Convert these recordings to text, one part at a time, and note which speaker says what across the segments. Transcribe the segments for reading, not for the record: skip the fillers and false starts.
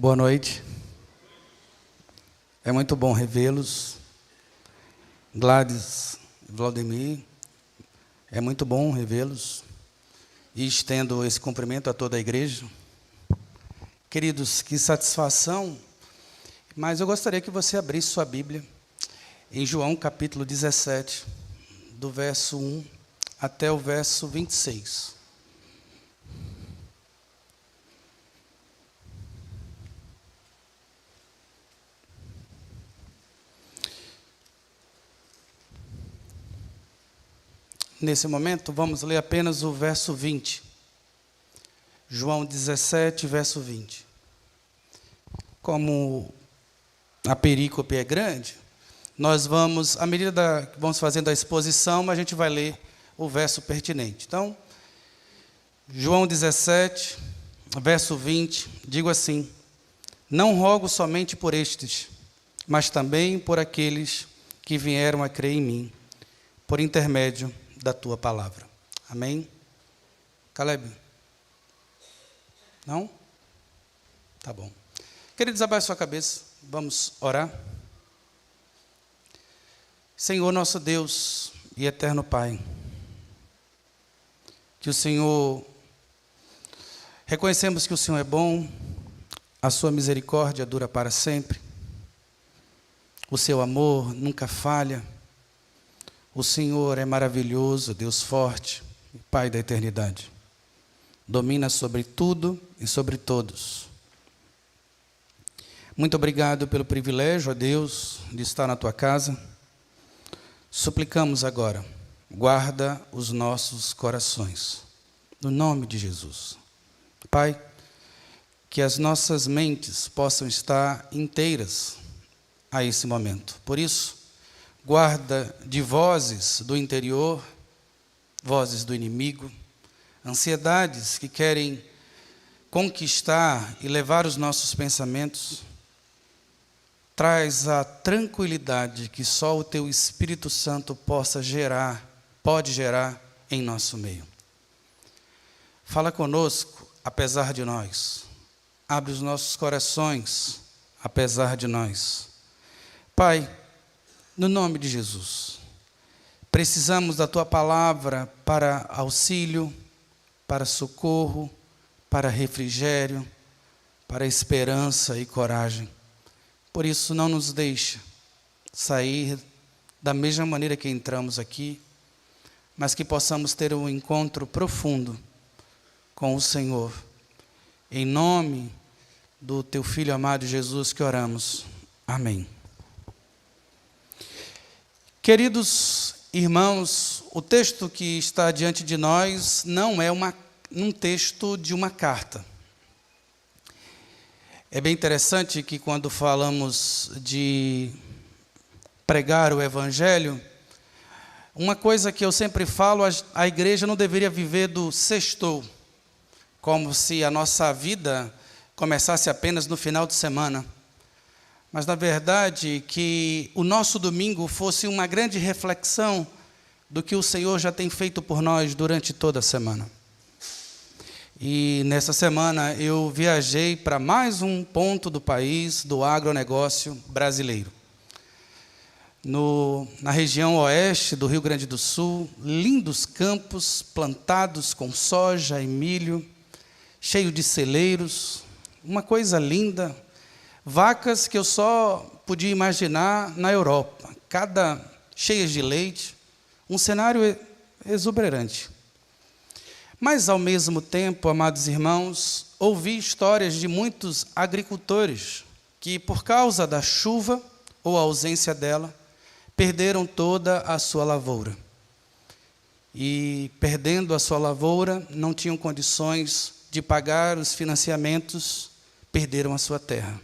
Speaker 1: Boa noite. É muito bom revê-los. Gladys, Vladimir, é muito bom revê-los. E estendo esse cumprimento a toda a igreja. Queridos, que satisfação. Mas eu gostaria que você abrisse sua Bíblia em João capítulo 17, do verso 1 até o verso 26. Nesse momento, vamos ler apenas o verso 20. João 17, verso 20. Como a perícope é grande, nós vamos, à medida que vamos fazendo a exposição, a gente vai ler o verso pertinente. Então, João 17, verso 20, digo assim: não rogo somente por estes, mas também por aqueles que vieram a crer em mim, por intermédio da tua palavra. Amém? Caleb? Não? Tá bom. Queridos, abaixe sua cabeça, vamos orar. Senhor nosso Deus e eterno Pai, que o Senhor, reconhecemos que o Senhor é bom, a sua misericórdia dura para sempre, o seu amor nunca falha. O Senhor é maravilhoso, Deus forte, Pai da eternidade. Domina sobre tudo e sobre todos. Muito obrigado pelo privilégio, ó Deus, de estar na tua casa. Suplicamos agora, guarda os nossos corações, no nome de Jesus. Pai, que as nossas mentes possam estar inteiras a esse momento. Por isso, guarda de vozes do interior, vozes do inimigo, ansiedades que querem conquistar e levar os nossos pensamentos. Traz a tranquilidade que só o teu Espírito Santo pode gerar em nosso meio. Fala conosco, apesar de nós. Abre os nossos corações, apesar de nós. Pai, no nome de Jesus, precisamos da tua palavra para auxílio, para socorro, para refrigério, para esperança e coragem. Por isso, não nos deixa sair da mesma maneira que entramos aqui, mas que possamos ter um encontro profundo com o Senhor. Em nome do teu Filho amado Jesus que oramos. Amém. Queridos irmãos, o texto que está diante de nós não é um texto de uma carta. É bem interessante que quando falamos de pregar o Evangelho, uma coisa que eu sempre falo, a igreja não deveria viver do sextou, como se a nossa vida começasse apenas no final de semana. Mas, na verdade, que o nosso domingo fosse uma grande reflexão do que o Senhor já tem feito por nós durante toda a semana. E nessa semana eu viajei para mais um ponto do país, do agronegócio brasileiro. Na região oeste do Rio Grande do Sul, lindos campos plantados com soja e milho, cheio de celeiros, uma coisa linda. Vacas que eu só podia imaginar na Europa, cheias de leite, um cenário exuberante. Mas, ao mesmo tempo, amados irmãos, ouvi histórias de muitos agricultores que, por causa da chuva ou ausência dela, perderam toda a sua lavoura. E, perdendo a sua lavoura, não tinham condições de pagar os financiamentos, perderam a sua terra.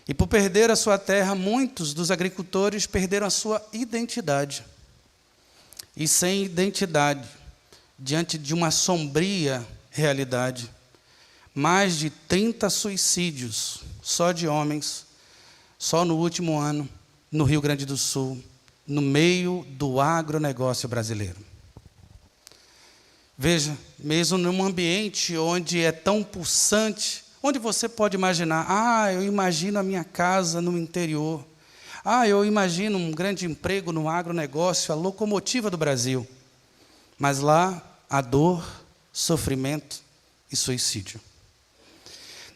Speaker 1: E por perder a sua terra, muitos dos agricultores perderam a sua identidade. E sem identidade, diante de uma sombria realidade, mais de 30 suicídios, só de homens, só no último ano, no Rio Grande do Sul, no meio do agronegócio brasileiro. Veja, mesmo num ambiente onde é tão pulsante onde você pode imaginar, eu imagino a minha casa no interior. Eu imagino um grande emprego no agronegócio, a locomotiva do Brasil. Mas lá há dor, sofrimento e suicídio.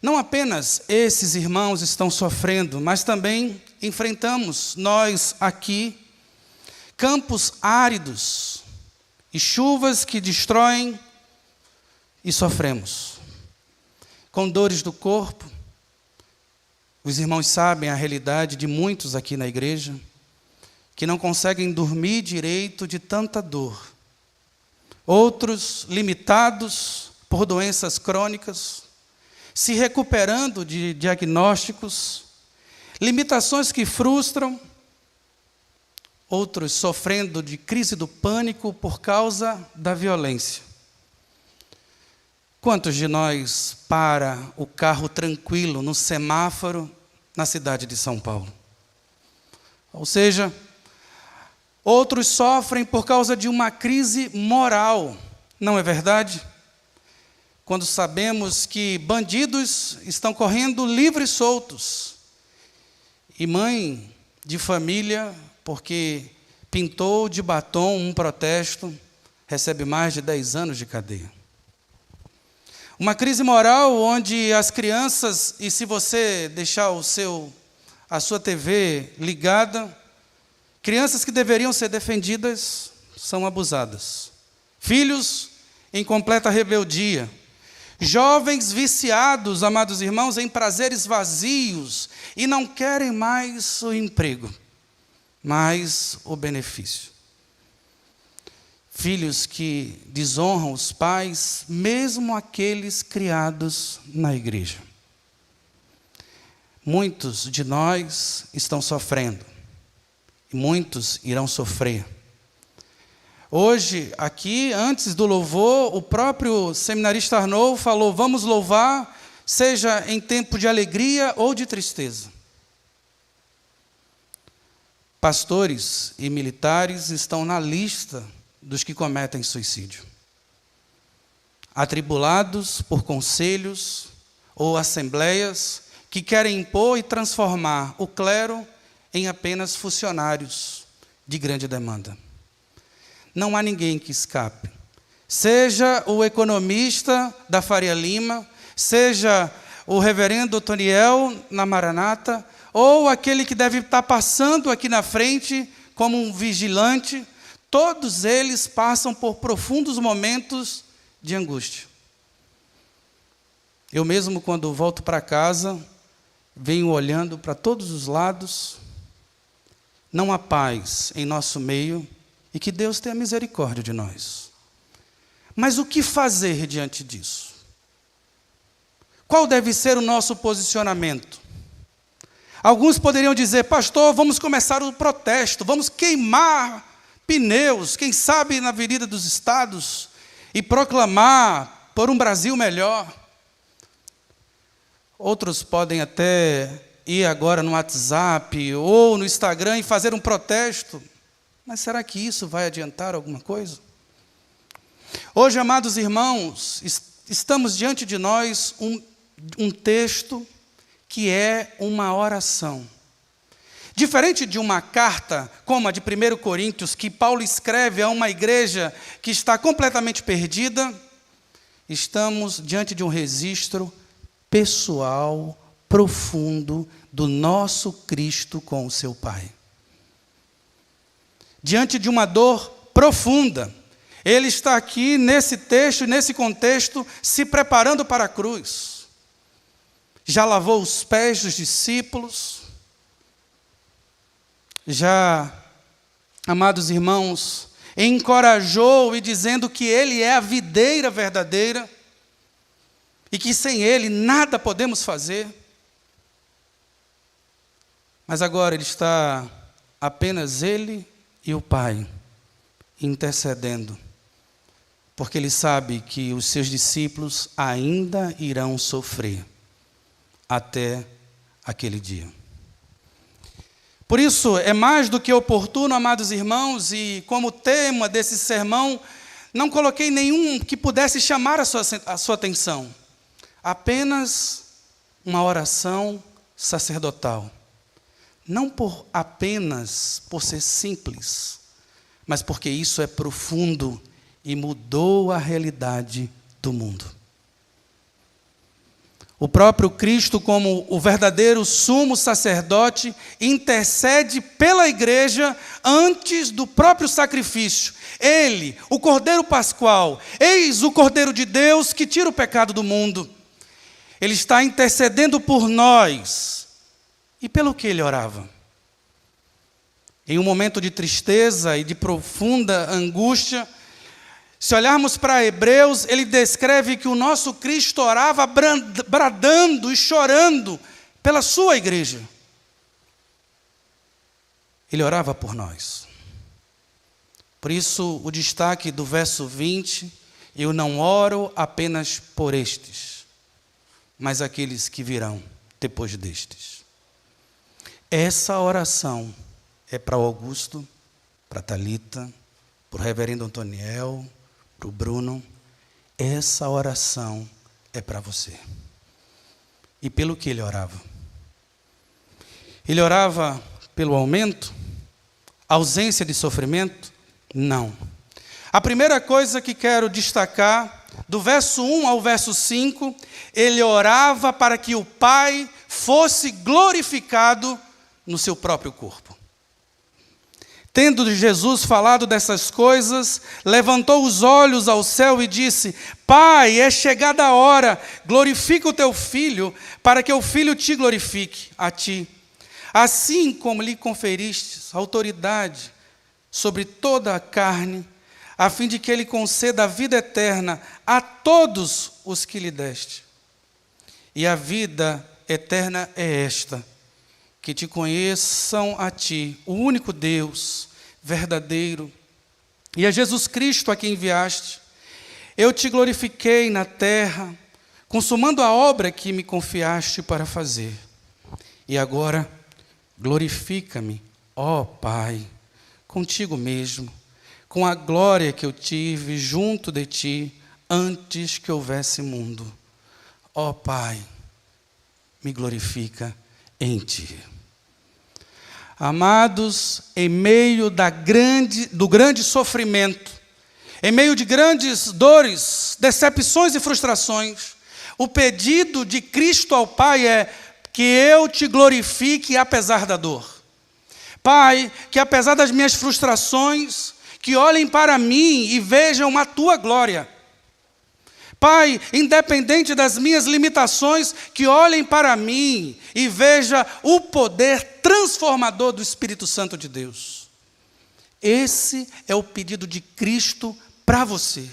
Speaker 1: Não apenas esses irmãos estão sofrendo, mas também enfrentamos, nós aqui, campos áridos e chuvas que destroem e sofremos. Com dores do corpo, os irmãos sabem a realidade de muitos aqui na igreja, que não conseguem dormir direito de tanta dor. Outros limitados por doenças crônicas, se recuperando de diagnósticos, limitações que frustram, outros sofrendo de crise do pânico por causa da violência. Quantos de nós para o carro tranquilo no semáforo na cidade de São Paulo? Ou seja, outros sofrem por causa de uma crise moral, não é verdade? Quando sabemos que bandidos estão correndo livres e soltos, e mãe de família, porque pintou de batom um protesto, recebe mais de 10 anos de cadeia. Uma crise moral onde as crianças, e se você deixar a sua TV ligada, crianças que deveriam ser defendidas são abusadas. Filhos em completa rebeldia. Jovens viciados, amados irmãos, em prazeres vazios e não querem mais o emprego, mas o benefício. Filhos que desonram os pais, mesmo aqueles criados na igreja. Muitos de nós estão sofrendo, e muitos irão sofrer. Hoje, aqui, antes do louvor, o próprio seminarista Arnaud falou, vamos louvar, seja em tempo de alegria ou de tristeza. Pastores e militares estão na lista dos que cometem suicídio. Atribulados por conselhos ou assembleias que querem impor e transformar o clero em apenas funcionários de grande demanda. Não há ninguém que escape. Seja o economista da Faria Lima, seja o reverendo Otoniel na Maranata, ou aquele que deve estar passando aqui na frente como um vigilante, todos eles passam por profundos momentos de angústia. Eu mesmo, quando volto para casa, venho olhando para todos os lados, não há paz em nosso meio, e que Deus tenha misericórdia de nós. Mas o que fazer diante disso? Qual deve ser o nosso posicionamento? Alguns poderiam dizer, pastor, vamos começar o protesto, vamos queimar pneus, quem sabe na Avenida dos Estados, e proclamar por um Brasil melhor. Outros podem até ir agora no WhatsApp ou no Instagram e fazer um protesto. Mas será que isso vai adiantar alguma coisa? Hoje, amados irmãos, estamos diante de nós um texto que é uma oração. Diferente de uma carta, como a de 1 Coríntios, que Paulo escreve a uma igreja que está completamente perdida, estamos diante de um registro pessoal, profundo, do nosso Cristo com o seu Pai. Diante de uma dor profunda, ele está aqui nesse texto, nesse contexto, se preparando para a cruz. Já lavou os pés dos discípulos, já, amados irmãos, encorajou e dizendo que ele é a videira verdadeira e que sem ele nada podemos fazer. Mas agora ele está apenas ele e o Pai intercedendo, porque ele sabe que os seus discípulos ainda irão sofrer até aquele dia. Por isso, é mais do que oportuno, amados irmãos, e como tema desse sermão, não coloquei nenhum que pudesse chamar a sua atenção. Apenas uma oração sacerdotal. Não apenas por ser simples, mas porque isso é profundo e mudou a realidade do mundo. O próprio Cristo, como o verdadeiro sumo sacerdote, intercede pela igreja antes do próprio sacrifício. Ele, o Cordeiro Pascual, eis o Cordeiro de Deus que tira o pecado do mundo. Ele está intercedendo por nós. E pelo que ele orava? Em um momento de tristeza e de profunda angústia, se olharmos para Hebreus, ele descreve que o nosso Cristo orava bradando e chorando pela sua igreja. Ele orava por nós. Por isso, o destaque do verso 20, eu não oro apenas por estes, mas aqueles que virão depois destes. Essa oração é para o Augusto, para a Thalita, para o reverendo Antoniel, para o Bruno. Essa oração é para você. E pelo que ele orava? Ele orava pelo aumento? Ausência de sofrimento? Não. A primeira coisa que quero destacar, do verso 1 ao verso 5, ele orava para que o Pai fosse glorificado no seu próprio corpo. Tendo Jesus falado dessas coisas, levantou os olhos ao céu e disse: Pai, é chegada a hora, glorifica o teu Filho, para que o Filho te glorifique a ti. Assim como lhe conferistes autoridade sobre toda a carne, a fim de que ele conceda a vida eterna a todos os que lhe deste. E a vida eterna é esta: que te conheçam a ti, o único Deus verdadeiro, e a Jesus Cristo a quem enviaste. Eu te glorifiquei na terra, consumando a obra que me confiaste para fazer. E agora, glorifica-me, ó Pai, contigo mesmo, com a glória que eu tive junto de ti, antes que houvesse mundo. Ó Pai, me glorifica em ti. Amados, em meio do grande sofrimento, em meio de grandes dores, decepções e frustrações, o pedido de Cristo ao Pai é que eu te glorifique apesar da dor. Pai, que apesar das minhas frustrações, que olhem para mim e vejam a tua glória. Pai, independente das minhas limitações, que olhem para mim e vejam o poder transformador do Espírito Santo de Deus. Esse é o pedido de Cristo para você.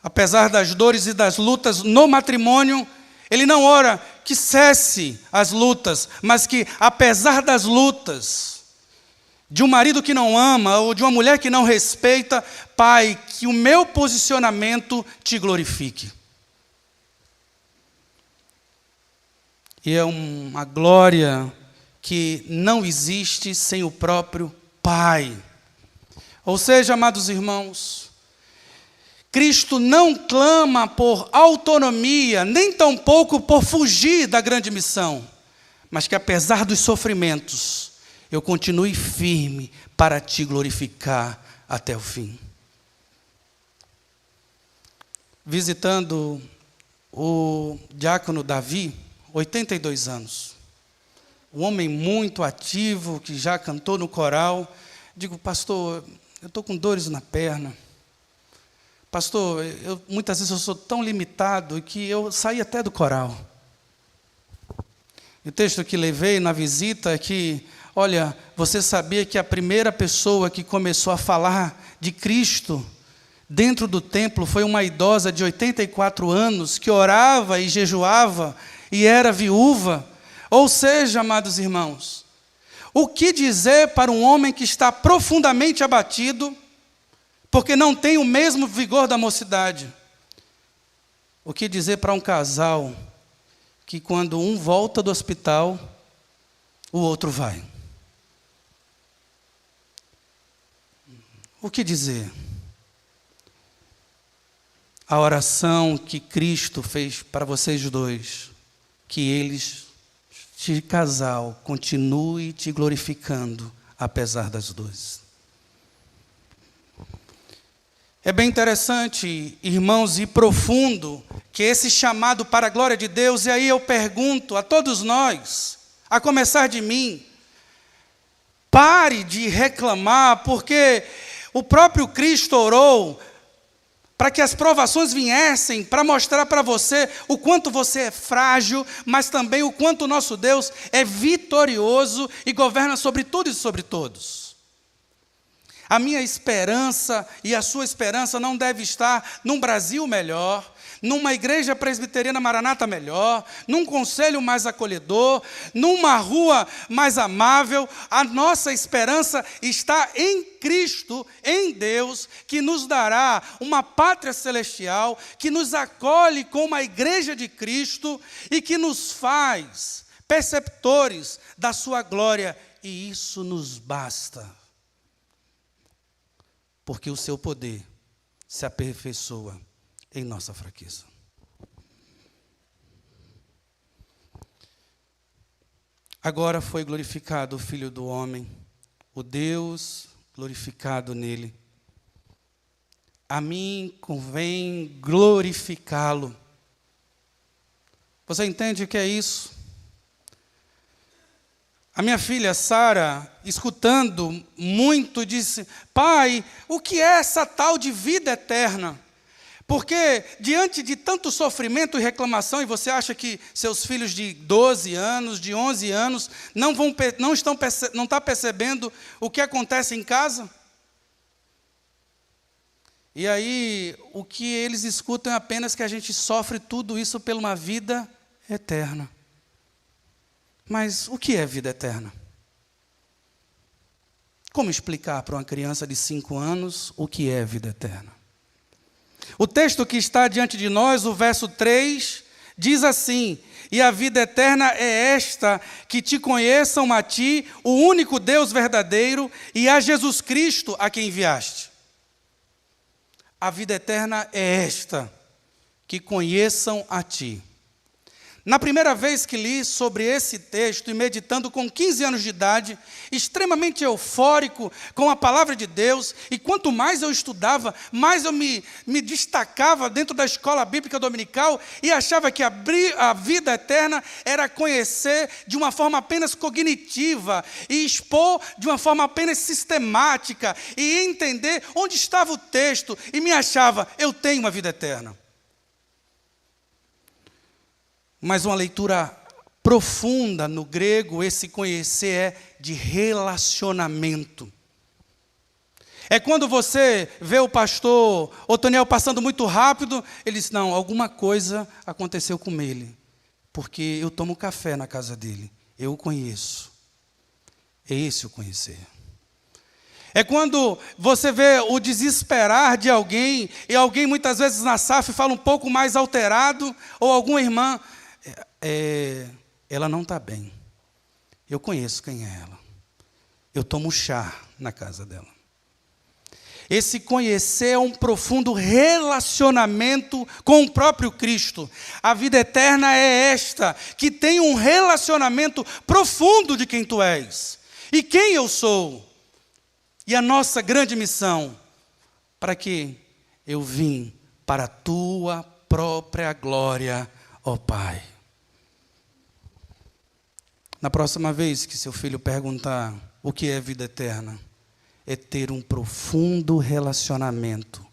Speaker 1: Apesar das dores e das lutas no matrimônio, ele não ora que cesse as lutas, mas que, apesar das lutas, de um marido que não ama, ou de uma mulher que não respeita, Pai, que o meu posicionamento te glorifique. E é uma glória que não existe sem o próprio Pai. Ou seja, amados irmãos, Cristo não clama por autonomia, nem tampouco por fugir da grande missão, mas que apesar dos sofrimentos, eu continue firme para te glorificar até o fim. Visitando o diácono Davi, 82 anos, um homem muito ativo, que já cantou no coral, digo: pastor, eu estou com dores na perna. Pastor, muitas vezes eu sou tão limitado que eu saí até do coral. O texto que levei na visita é que, olha, você sabia que a primeira pessoa que começou a falar de Cristo dentro do templo foi uma idosa de 84 anos que orava e jejuava e era viúva? Ou seja, amados irmãos, o que dizer para um homem que está profundamente abatido, porque não tem o mesmo vigor da mocidade? O que dizer para um casal que, quando um volta do hospital, o outro vai? O que dizer? a oração que Cristo fez para vocês dois, que eles, de casal, continue te glorificando, apesar das dores. É bem interessante, irmãos, e profundo, que esse chamado para a glória de Deus, e aí eu pergunto a todos nós, a começar de mim, pare de reclamar, porque o próprio Cristo orou para que as provações viessem, para mostrar para você o quanto você é frágil, mas também o quanto o nosso Deus é vitorioso e governa sobre tudo e sobre todos. A minha esperança e a sua esperança não deve estar num Brasil melhor, numa igreja presbiteriana maranata melhor, num conselho mais acolhedor, numa rua mais amável. A nossa esperança está em Cristo, em Deus, que nos dará uma pátria celestial, que nos acolhe como a igreja de Cristo e que nos faz perceptores da sua glória. E isso nos basta, porque o seu poder se aperfeiçoa em nossa fraqueza. Agora foi glorificado o Filho do Homem, o Deus glorificado nele. A mim convém glorificá-lo. Você entende o que é isso? A minha filha Sara, escutando muito, disse: pai, o que é essa tal de vida eterna? Porque diante de tanto sofrimento e reclamação, e você acha que seus filhos de 12 anos, de 11 anos, não estão percebendo o que acontece em casa? E aí, o que eles escutam é apenas que a gente sofre tudo isso por uma vida eterna. Mas o que é vida eterna? Como explicar para uma criança de 5 anos o que é vida eterna? O texto que está diante de nós, o verso 3, diz assim: e a vida eterna é esta, que te conheçam a ti, o único Deus verdadeiro, e a Jesus Cristo a quem enviaste. A vida eterna é esta, que conheçam a ti. Na primeira vez que li sobre esse texto, e meditando com 15 anos de idade, extremamente eufórico com a palavra de Deus, e quanto mais eu estudava, mais eu me destacava dentro da escola bíblica dominical, e achava que a vida eterna era conhecer de uma forma apenas cognitiva, e expor de uma forma apenas sistemática, e entender onde estava o texto, e me achava, eu tenho uma vida eterna. Mas uma leitura profunda no grego, esse conhecer é de relacionamento. É quando você vê o pastor Otoniel passando muito rápido, ele diz: não, alguma coisa aconteceu com ele, porque eu tomo café na casa dele, eu o conheço. É esse o conhecer. É quando você vê o desesperar de alguém, e alguém muitas vezes na SAF fala um pouco mais alterado, ou alguma irmã: ela não está bem. Eu conheço quem é ela. Eu tomo chá na casa dela. Esse conhecer é um profundo relacionamento com o próprio Cristo. A vida eterna é esta, que tem um relacionamento profundo de quem tu és e quem eu sou. E a nossa grande missão, para que eu vim para a tua própria glória, ó Pai. Na próxima vez que seu filho perguntar o que é vida eterna, é ter um profundo relacionamento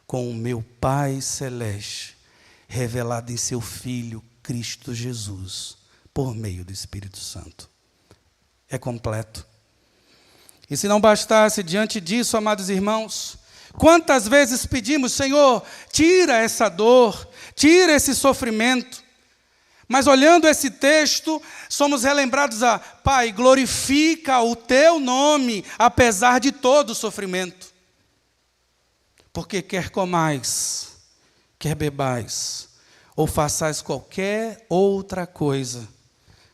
Speaker 1: com o meu Pai Celeste, revelado em seu Filho Cristo Jesus, por meio do Espírito Santo. É completo. E se não bastasse, diante disso, amados irmãos, quantas vezes pedimos: Senhor, tira essa dor, tira esse sofrimento. Mas olhando esse texto, somos relembrados a: Pai, glorifica o teu nome, apesar de todo o sofrimento. Porque quer comais, quer bebais, ou façais qualquer outra coisa,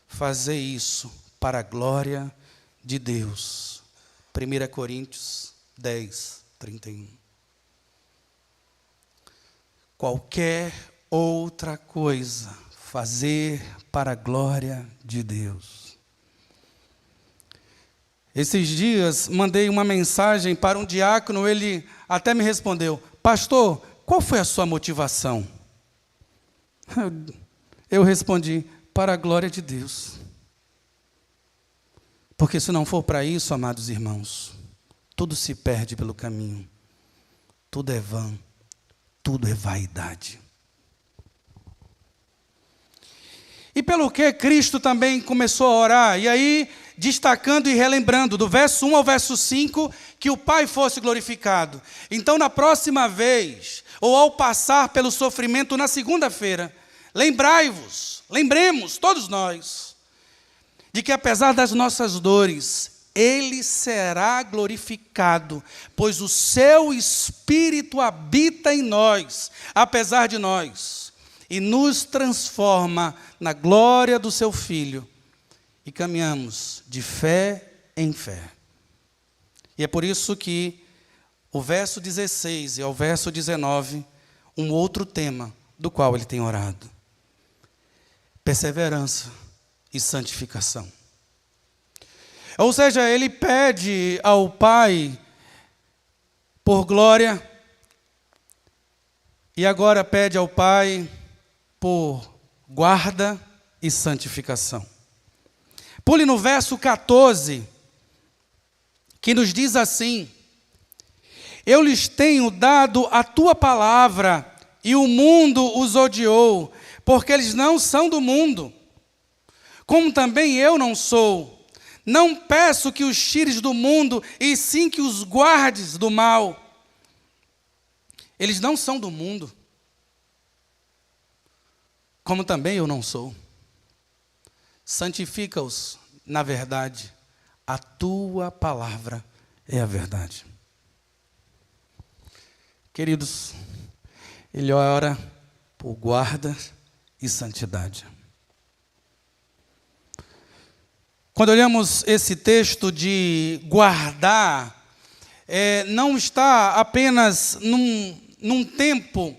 Speaker 1: fazei isso para a glória de Deus. 1 Coríntios 10, 31. qualquer outra coisa, fazer para a glória de Deus. Esses dias mandei uma mensagem para um diácono, ele até me respondeu: pastor, qual foi a sua motivação? Eu respondi: para a glória de Deus. Porque se não for para isso, amados irmãos, tudo se perde pelo caminho, tudo é vã, tudo é vaidade. E pelo que Cristo também começou a orar, e aí destacando e relembrando, do verso 1 ao verso 5, que o Pai fosse glorificado. Então, na próxima vez, ou ao passar pelo sofrimento na segunda-feira, lembremos, todos nós, de que apesar das nossas dores, Ele será glorificado, pois o seu Espírito habita em nós, apesar de nós, e nos transforma na glória do seu Filho, e caminhamos de fé em fé. E é por isso que o verso 16 e ao verso 19, um outro tema do qual ele tem orado: perseverança e santificação. Ou seja, ele pede ao Pai por glória, e agora pede ao Pai por guarda e santificação. Pule no verso 14, que nos diz assim: eu lhes tenho dado a tua palavra, e o mundo os odiou, porque eles não são do mundo, como também eu não sou. Não peço que os tires do mundo, e sim que os guardes do mal. Eles não são do mundo, como também eu não sou. Santifica-os na verdade, a tua palavra é a verdade. Queridos, ele ora por guarda e santidade. Quando olhamos esse texto de guardar, não está apenas num tempo,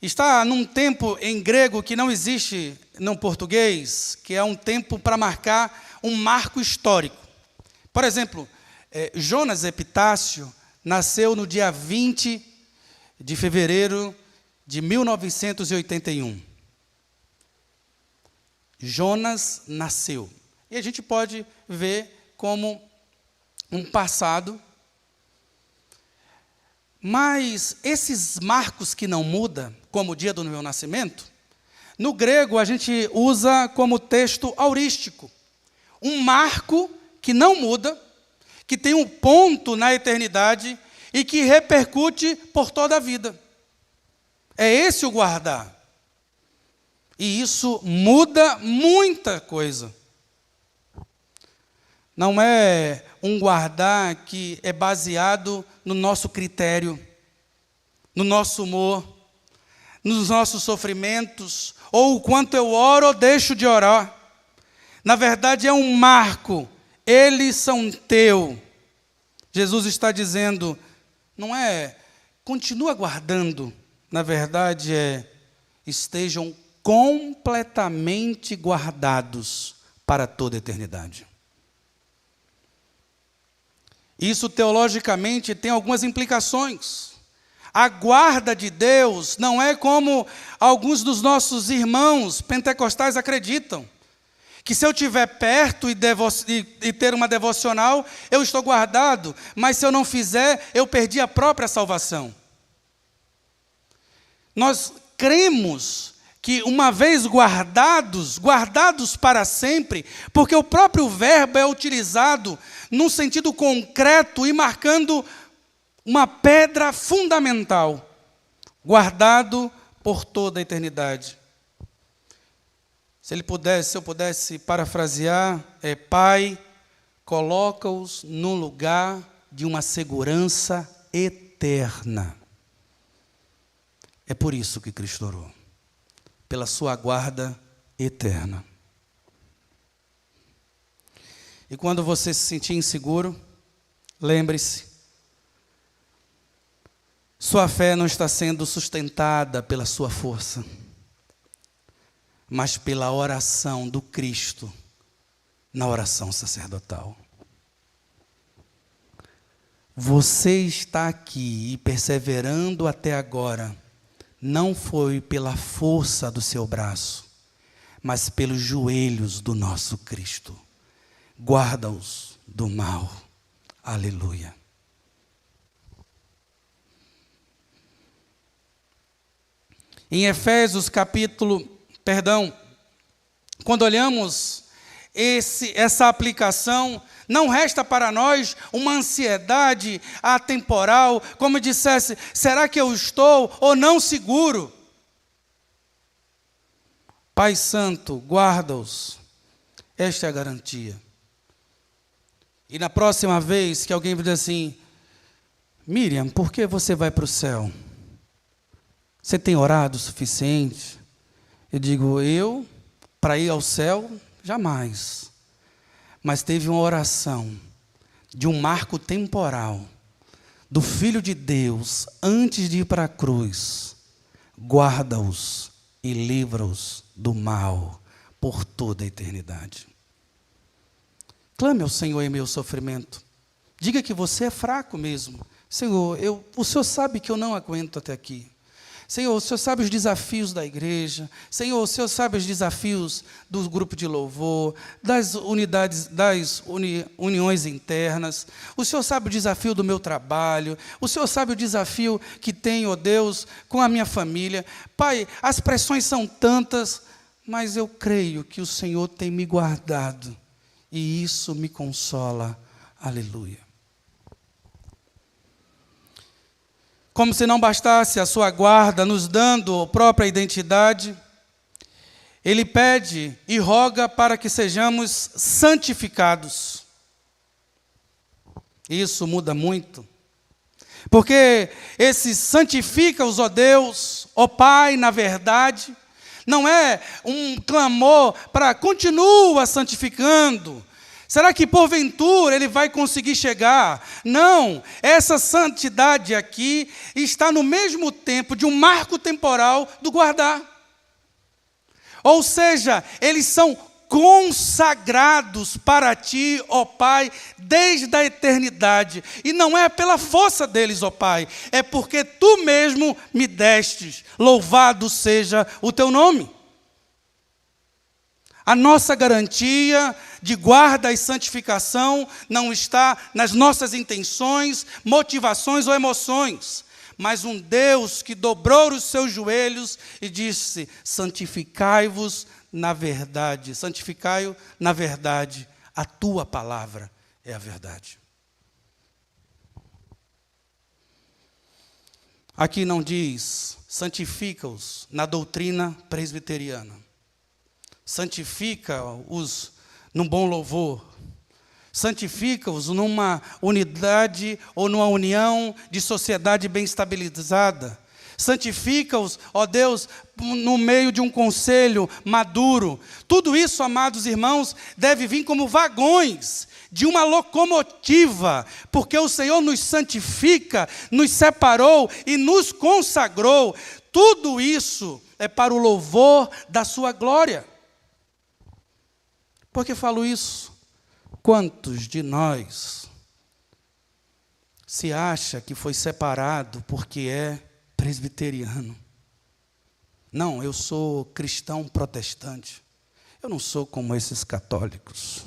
Speaker 1: está num tempo em grego que não existe no português, que é um tempo para marcar um marco histórico. Por exemplo, Jonas Epitácio nasceu no dia 20 de fevereiro de 1981. Jonas nasceu. E a gente pode ver como um passado. Mas esses marcos que não mudam, como o dia do meu nascimento, no grego a gente usa como texto aurístico. Um marco que não muda, que tem um ponto na eternidade e que repercute por toda a vida. É esse o guardar. E isso muda muita coisa. Não é um guardar que é baseado no nosso critério, no nosso humor, nos nossos sofrimentos, ou o quanto eu oro ou deixo de orar. Na verdade, é um marco. Eles são teu. Jesus está dizendo, não é, continua guardando. Na verdade, estejam completamente guardados para toda a eternidade. Isso, teologicamente, tem algumas implicações. A guarda de Deus não é como alguns dos nossos irmãos pentecostais acreditam, que se eu estiver perto e ter uma devocional, eu estou guardado, mas se eu não fizer, eu perdi a própria salvação. Nós cremos que uma vez guardados para sempre, porque o próprio verbo é utilizado num sentido concreto e marcando uma pedra fundamental, guardado por toda a eternidade. Se eu pudesse parafrasear, Pai, coloca-os no lugar de uma segurança eterna. É por isso que Cristo orou, pela sua guarda eterna. E quando você se sentir inseguro, lembre-se, Sua fé não está sendo sustentada pela sua força, mas pela oração do Cristo na oração sacerdotal. Você está aqui e perseverando até agora, não foi pela força do seu braço, mas pelos joelhos do nosso Cristo. Guarda-os do mal. Aleluia. Em Efésios quando olhamos essa aplicação, não resta para nós uma ansiedade atemporal, como dissesse, será que eu estou ou não seguro? Pai Santo, guarda-os. Esta é a garantia. E na próxima vez que alguém me diz assim, Miriam, por que você vai para o céu? Você tem orado o suficiente? Eu digo, para ir ao céu, jamais. Mas teve uma oração de um marco temporal do Filho de Deus, antes de ir para a cruz. Guarda-os e livra-os do mal por toda a eternidade. Clame ao Senhor em meu sofrimento. Diga que você é fraco mesmo. Senhor, o Senhor sabe que eu não aguento até aqui. Senhor, o Senhor sabe os desafios da igreja. Senhor, o Senhor sabe os desafios do grupo de louvor, das unidades, uniões internas. O Senhor sabe o desafio do meu trabalho. O Senhor sabe o desafio que tenho, ó Deus, com a minha família. Pai, as pressões são tantas, mas eu creio que o Senhor tem me guardado. E isso me consola. Aleluia. Como se não bastasse a sua guarda nos dando a própria identidade, ele pede e roga para que sejamos santificados. Isso muda muito. Porque esse santifica-os, ó Deus, ó Pai, na verdade, não é um clamor para continua santificando. Será que porventura ele vai conseguir chegar? Não, essa santidade aqui está no mesmo tempo de um marco temporal do guardar. Ou seja, eles são consagrados para ti, ó Pai, desde a eternidade. E não é pela força deles, ó Pai, é porque tu mesmo me destes. Louvado seja o teu nome. A nossa garantia de guarda e santificação não está nas nossas intenções, motivações ou emoções, mas um Deus que dobrou os seus joelhos e disse, santificai-vos na verdade, santificai-o na verdade, a tua palavra é a verdade. Aqui não diz, santifica-os na doutrina presbiteriana. Santifica-os num bom louvor. Santifica-os numa unidade ou numa união de sociedade bem estabilizada. Santifica-os, ó Deus, no meio de um conselho maduro. Tudo isso, amados irmãos, deve vir como vagões de uma locomotiva, porque o Senhor nos santifica, nos separou e nos consagrou. Tudo isso é para o louvor da sua glória. Por que falo isso? Quantos de nós se acha que foi separado porque é presbiteriano? Não, eu sou cristão protestante. Eu não sou como esses católicos.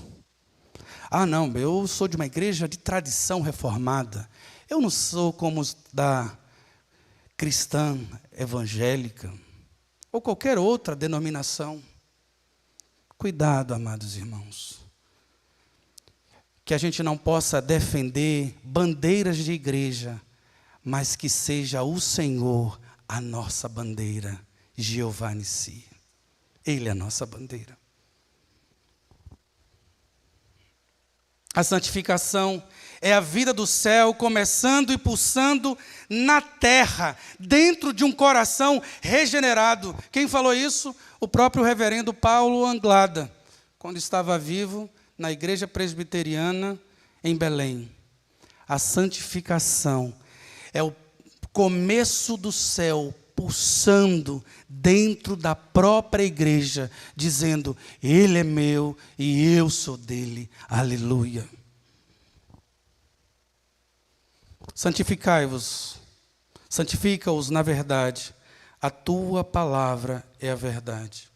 Speaker 1: Ah, não, eu sou de uma igreja de tradição reformada. Eu não sou como os da cristã evangélica ou qualquer outra denominação. Cuidado, amados irmãos, que a gente não possa defender bandeiras de igreja, mas que seja o Senhor a nossa bandeira, Jeová Nissi. Ele é a nossa bandeira. A santificação é a vida do céu começando e pulsando na terra, dentro de um coração regenerado. Quem falou isso? O próprio reverendo Paulo Anglada, quando estava vivo na igreja presbiteriana em Belém. A santificação é o começo do céu pulsando dentro da própria igreja, dizendo: Ele é meu e eu sou dele. Aleluia. Santificai-vos, santifica-os na verdade. A tua palavra é a verdade.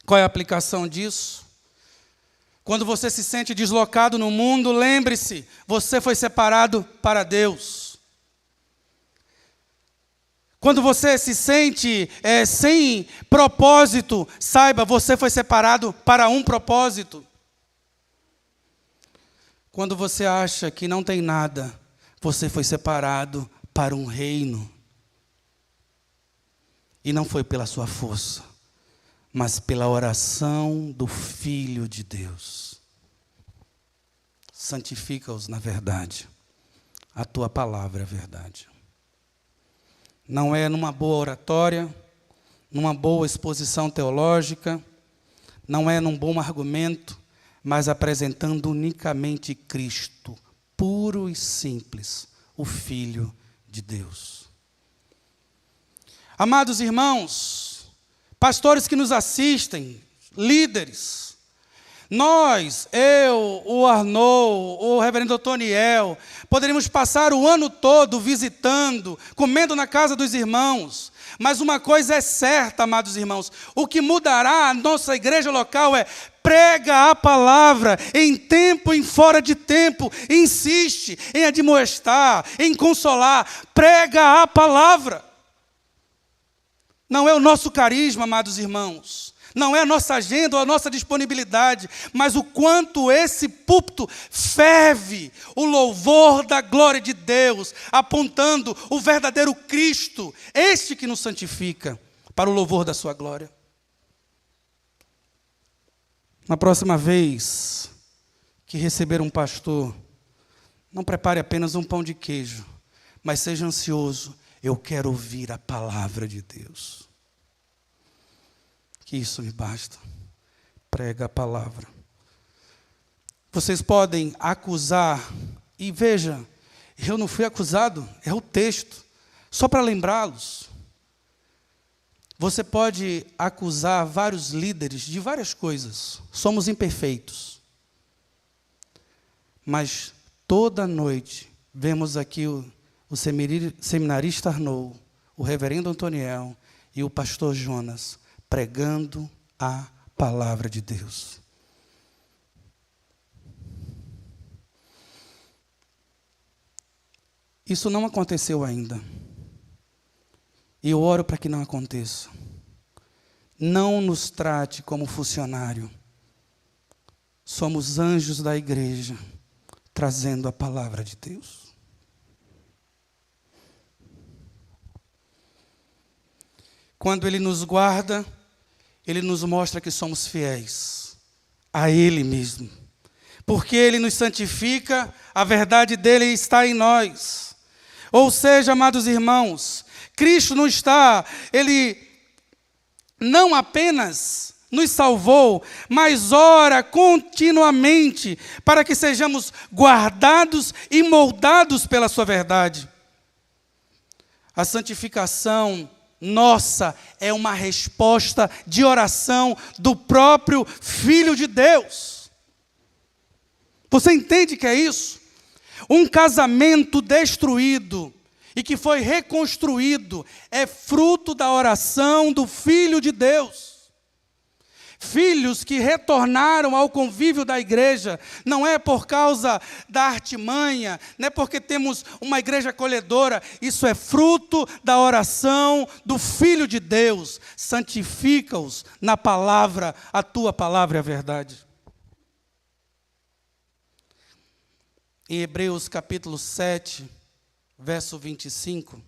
Speaker 1: Qual é a aplicação disso? Quando você se sente deslocado no mundo, lembre-se, você foi separado para Deus. Quando você se sente sem propósito, saiba, você foi separado para um propósito. Quando você acha que não tem nada, você foi separado para um reino. E não foi pela sua força, mas pela oração do Filho de Deus. Santifica-os na verdade. A tua palavra é verdade. Não é numa boa oratória, numa boa exposição teológica, não é num bom argumento, mas apresentando unicamente Cristo, puro e simples, o Filho de Deus. Amados irmãos, pastores que nos assistem, líderes, nós, eu, o Arnaud, o reverendo Otoniel, poderíamos passar o ano todo visitando, comendo na casa dos irmãos, mas uma coisa é certa, amados irmãos, o que mudará a nossa igreja local é: prega a palavra, em tempo e em fora de tempo, insiste em admoestar, em consolar, prega a palavra. Não é o nosso carisma, amados irmãos, não é a nossa agenda ou a nossa disponibilidade, mas o quanto esse púlpito ferve o louvor da glória de Deus, apontando o verdadeiro Cristo, este que nos santifica, para o louvor da sua glória. Na próxima vez que receber um pastor, não prepare apenas um pão de queijo, mas seja ansioso. Eu quero ouvir a palavra de Deus. Que isso me basta. Prega a palavra. Vocês podem acusar, e veja, eu não fui acusado, é o texto, só para lembrá-los. Você pode acusar vários líderes de várias coisas. Somos imperfeitos. Mas toda noite vemos aqui o seminarista Arnaud, o reverendo Antoniel e o pastor Jonas pregando a palavra de Deus. Isso não aconteceu ainda. E eu oro para que não aconteça. Não nos trate como funcionário. Somos anjos da igreja, trazendo a palavra de Deus. Quando Ele nos guarda, Ele nos mostra que somos fiéis a Ele mesmo. Porque Ele nos santifica, a verdade dEle está em nós. Ou seja, amados irmãos, Cristo não está, Ele não apenas nos salvou, mas ora continuamente para que sejamos guardados e moldados pela sua verdade. A santificação nossa é uma resposta de oração do próprio Filho de Deus. Você entende que é isso? Um casamento destruído e que foi reconstruído é fruto da oração do Filho de Deus. Filhos que retornaram ao convívio da igreja, não é por causa da artimanha, não é porque temos uma igreja acolhedora, isso é fruto da oração do Filho de Deus. Santifica-os na palavra, a tua palavra é a verdade. Em Hebreus capítulo 7, verso 25.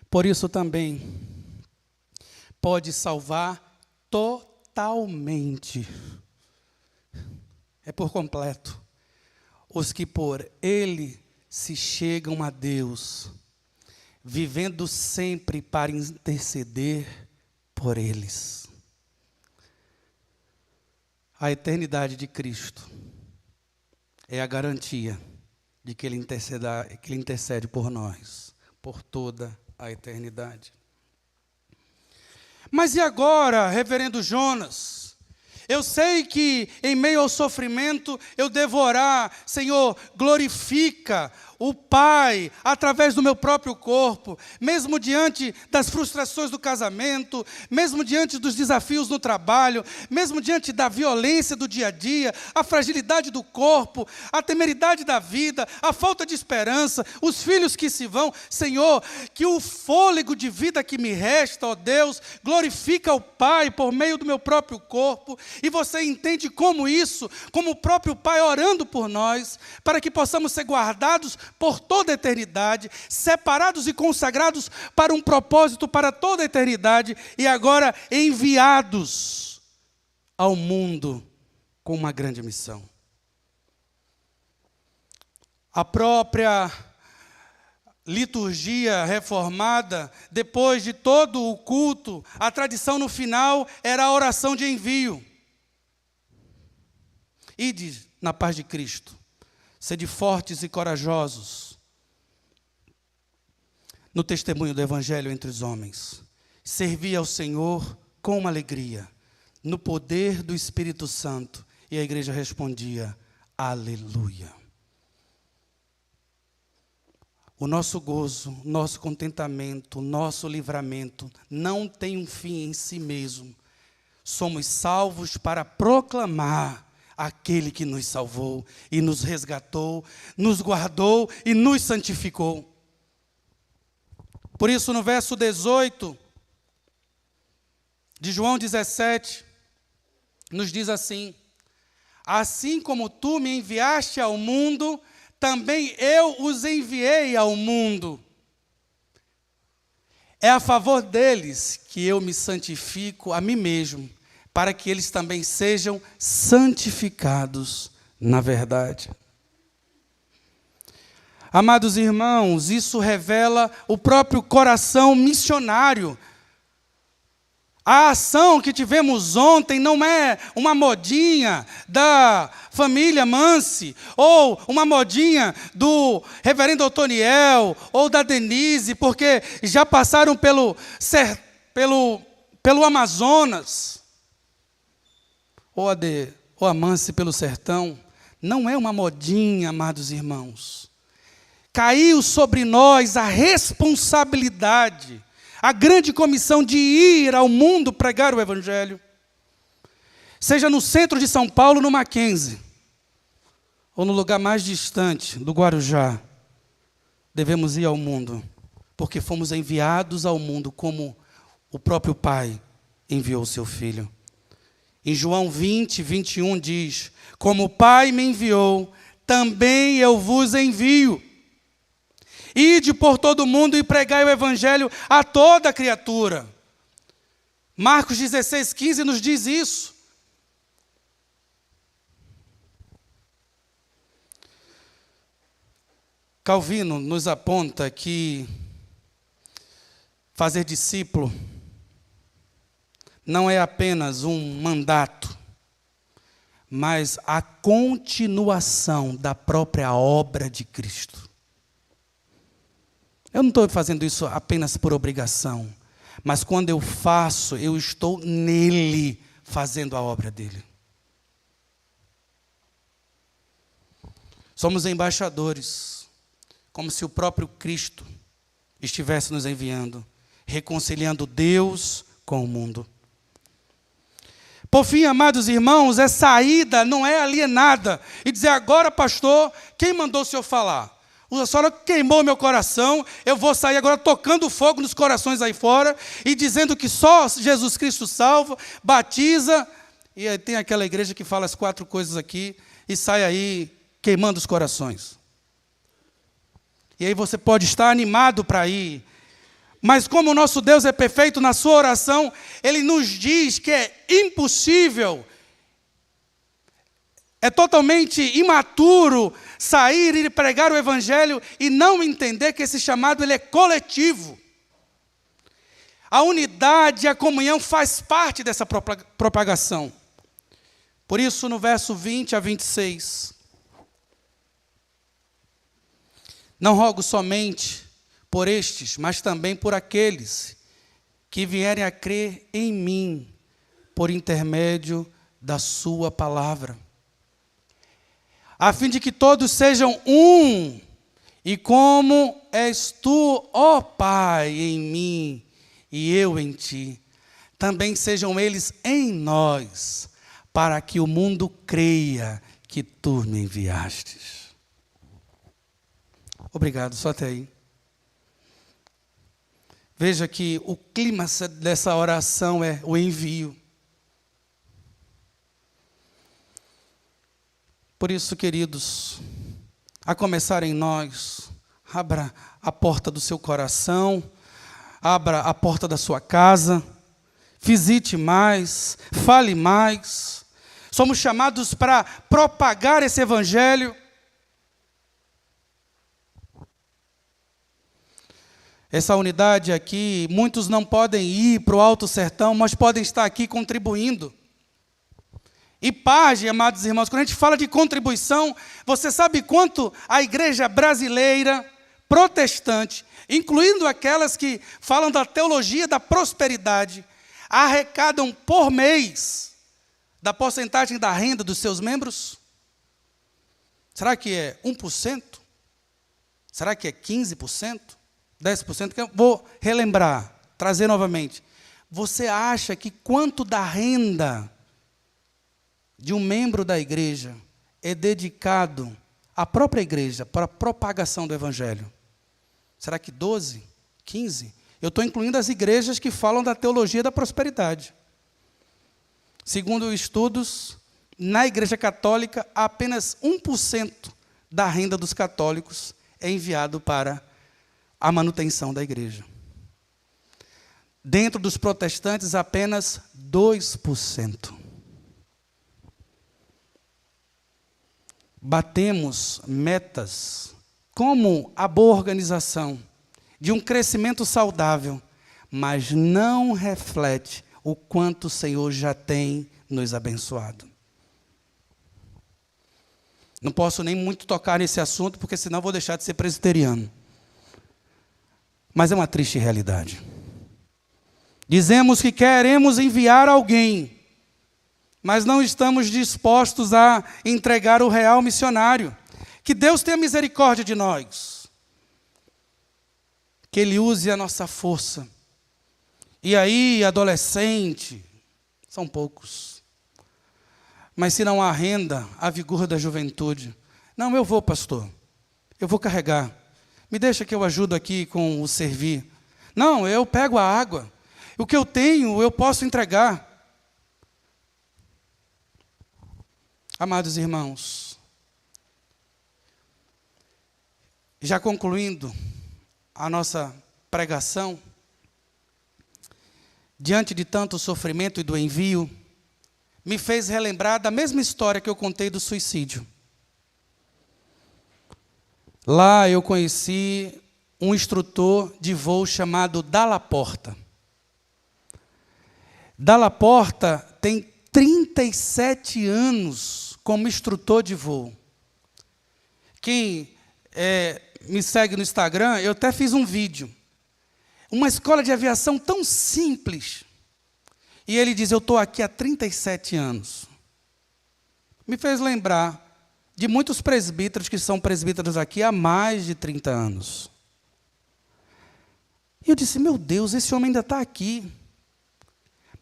Speaker 1: Por isso também pode salvar totalmente, é por completo, os que por Ele se chegam a Deus, vivendo sempre para interceder por eles. A eternidade de Cristo é a garantia de que Ele intercede por nós, por toda a eternidade. Mas e agora, reverendo Jonas? Eu sei que em meio ao sofrimento eu devo orar, Senhor, glorifica o Pai através do meu próprio corpo, mesmo diante das frustrações do casamento, mesmo diante dos desafios no trabalho, mesmo diante da violência do dia a dia, a fragilidade do corpo, a temeridade da vida, a falta de esperança, os filhos que se vão. Senhor, que o fôlego de vida que me resta, ó Deus, glorifica o Pai por meio do meu próprio corpo. E você entende como isso, como o próprio Pai orando por nós, para que possamos ser guardados por toda a eternidade, separados e consagrados para um propósito para toda a eternidade, e agora enviados ao mundo com uma grande missão. A própria liturgia reformada, depois de todo o culto, a tradição no final era a oração de envio. Ide na paz de Cristo. Sede fortes e corajosos no testemunho do Evangelho entre os homens. Servi ao Senhor com uma alegria, no poder do Espírito Santo. E a igreja respondia, aleluia. O nosso gozo, nosso contentamento, nosso livramento não tem um fim em si mesmo. Somos salvos para proclamar aquele que nos salvou e nos resgatou, nos guardou e nos santificou. Por isso, no verso 18 de João 17, nos diz assim: assim como tu me enviaste ao mundo, também eu os enviei ao mundo. É a favor deles que eu me santifico a mim mesmo, para que eles também sejam santificados na verdade. Amados irmãos, isso revela o próprio coração missionário. A ação que tivemos ontem não é uma modinha da família Mansi, ou uma modinha do reverendo Otoniel, ou da Denise, porque já passaram pelo Amazonas, ou a Mansi pelo sertão. Não é uma modinha, amados irmãos. Caiu sobre nós a responsabilidade, a grande comissão de ir ao mundo pregar o Evangelho. Seja no centro de São Paulo, no Mackenzie, ou no lugar mais distante, do Guarujá, devemos ir ao mundo, porque fomos enviados ao mundo como o próprio Pai enviou o seu Filho. Em João 20, 21 diz, como o Pai me enviou, também eu vos envio. Ide por todo o mundo e pregai o Evangelho a toda criatura. Marcos 16, 15 nos diz isso. Calvino nos aponta que fazer discípulo não é apenas um mandato, mas a continuação da própria obra de Cristo. Eu não estou fazendo isso apenas por obrigação, mas quando eu faço, eu estou nele fazendo a obra dele. Somos embaixadores, como se o próprio Cristo estivesse nos enviando, reconciliando Deus com o mundo. Por fim, amados irmãos, é saída, não é alienada. E dizer, agora, pastor, quem mandou o senhor falar? O senhor queimou meu coração, eu vou sair agora tocando fogo nos corações aí fora e dizendo que só Jesus Cristo salva, batiza. E aí tem aquela igreja que fala as 4 coisas aqui e sai aí queimando os corações. E aí você pode estar animado para ir. Mas como o nosso Deus é perfeito, na sua oração, Ele nos diz que é impossível, é totalmente imaturo sair e pregar o Evangelho e não entender que esse chamado ele é coletivo. A unidade, a comunhão faz parte dessa propagação. Por isso, no verso 20 a 26, não rogo somente por estes, mas também por aqueles que vierem a crer em mim, por intermédio da sua palavra, a fim de que todos sejam um, e como és tu, ó Pai, em mim, e eu em ti, também sejam eles em nós, para que o mundo creia que tu me enviastes. Obrigado, só até aí. Veja que o clima dessa oração é o envio. Por isso, queridos, a começar em nós, abra a porta do seu coração, abra a porta da sua casa, visite mais, fale mais. Somos chamados para propagar esse evangelho. Essa unidade aqui, muitos não podem ir para o Alto Sertão, mas podem estar aqui contribuindo. E pajem, amados irmãos, quando a gente fala de contribuição, você sabe quanto a igreja brasileira, protestante, incluindo aquelas que falam da teologia da prosperidade, arrecadam por mês da porcentagem da renda dos seus membros? Será que é 1%? Será que é 15%? 10%? Que eu vou relembrar, trazer novamente. Você acha que quanto da renda de um membro da igreja é dedicado à própria igreja para a propagação do evangelho? Será que 12? 15? Eu estou incluindo as igrejas que falam da teologia da prosperidade. Segundo estudos, na igreja católica, apenas 1% da renda dos católicos é enviado para a manutenção da igreja. Dentro dos protestantes, apenas 2%. Batemos metas, como a boa organização, de um crescimento saudável, mas não reflete o quanto o Senhor já tem nos abençoado. Não posso nem muito tocar nesse assunto, porque senão vou deixar de ser presbiteriano. Mas é uma triste realidade. Dizemos que queremos enviar alguém, mas não estamos dispostos a entregar o real missionário. Que Deus tenha misericórdia de nós. Que Ele use a nossa força. E aí, adolescente, são poucos. Mas se não há renda, há vigor da juventude. Não, eu vou, pastor. Eu vou carregar. Me deixa que eu ajudo aqui com o servir. Não, eu pego a água. O que eu tenho, eu posso entregar. Amados irmãos, já concluindo a nossa pregação, diante de tanto sofrimento e do envio, me fez relembrar da mesma história que eu contei do suicídio. Lá eu conheci um instrutor de voo chamado Dalla Porta. Dalla Porta tem 37 anos como instrutor de voo. Quem me segue no Instagram, eu até fiz um vídeo. Uma escola de aviação tão simples. E ele diz, eu estou aqui há 37 anos. Me fez lembrar de muitos presbíteros que são presbíteros aqui há mais de 30 anos. E eu disse, meu Deus, esse homem ainda está aqui.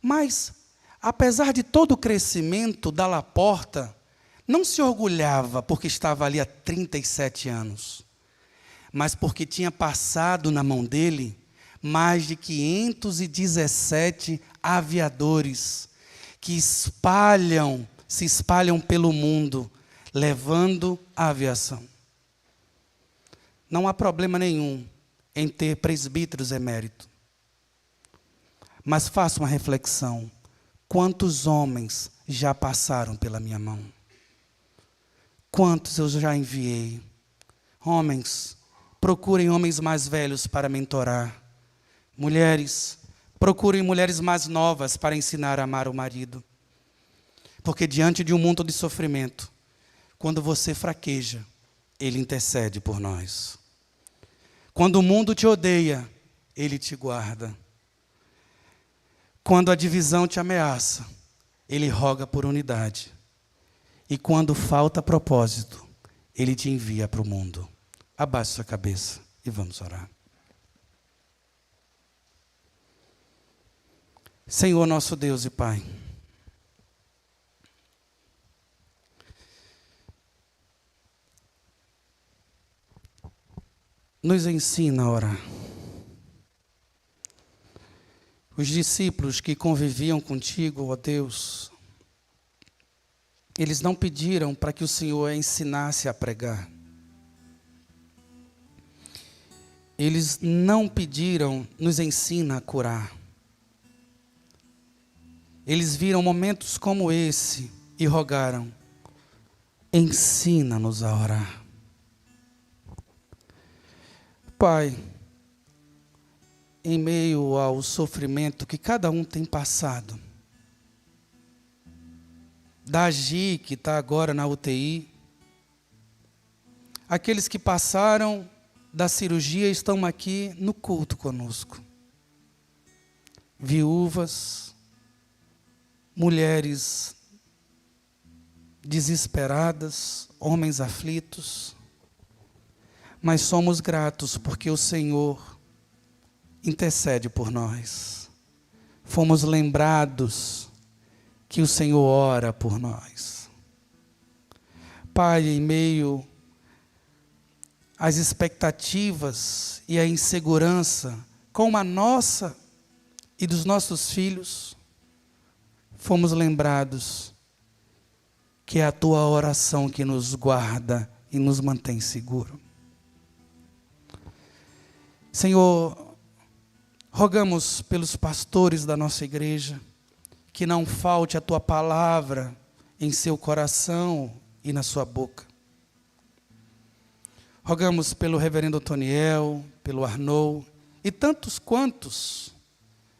Speaker 1: Mas, apesar de todo o crescimento da Dalla Porta, não se orgulhava porque estava ali há 37 anos, mas porque tinha passado na mão dele mais de 517 aviadores que se espalham pelo mundo, levando a aviação. Não há problema nenhum em ter presbíteros eméritos. Mas faça uma reflexão. Quantos homens já passaram pela minha mão? Quantos eu já enviei? Homens, procurem homens mais velhos para mentorar. Mulheres, Procurem mulheres mais novas para ensinar a amar o marido. Porque diante de um mundo de sofrimento, quando você fraqueja, Ele intercede por nós. Quando o mundo te odeia, Ele te guarda. Quando a divisão te ameaça, Ele roga por unidade. E quando falta propósito, Ele te envia para o mundo. Abaixe sua cabeça e vamos orar. Senhor nosso Deus e Pai, nos ensina a orar. Os discípulos que conviviam contigo, ó Deus, eles não pediram para que o Senhor ensinasse a pregar. Eles não pediram, nos ensina a curar. Eles viram momentos como esse e rogaram, ensina-nos a orar. Pai, em meio ao sofrimento que cada um tem passado, da Gi, que está agora na UTI, aqueles que passaram da cirurgia estão aqui no culto conosco. Viúvas, mulheres desesperadas, homens aflitos, mas somos gratos porque o Senhor intercede por nós. Fomos lembrados que o Senhor ora por nós. Pai, em meio às expectativas e à insegurança, como a nossa e dos nossos filhos, fomos lembrados que é a Tua oração que nos guarda e nos mantém seguro. Senhor, rogamos pelos pastores da nossa igreja, que não falte a Tua palavra em seu coração e na sua boca. Rogamos pelo reverendo Otoniel, pelo Arnaud e tantos quantos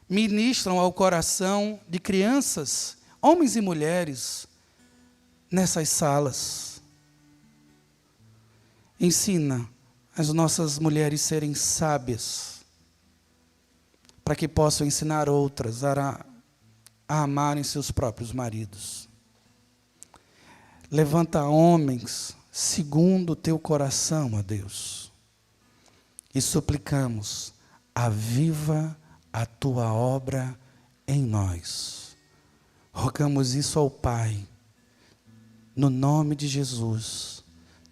Speaker 1: ministram ao coração de crianças, homens e mulheres, nessas salas. Ensina as nossas mulheres serem sábias, para que possam ensinar outras a amarem seus próprios maridos. Levanta homens segundo o Teu coração, ó Deus, e suplicamos, aviva a Tua obra em nós. Rogamos isso ao Pai, no nome de Jesus,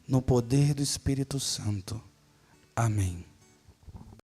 Speaker 1: no poder do Espírito Santo. Amém.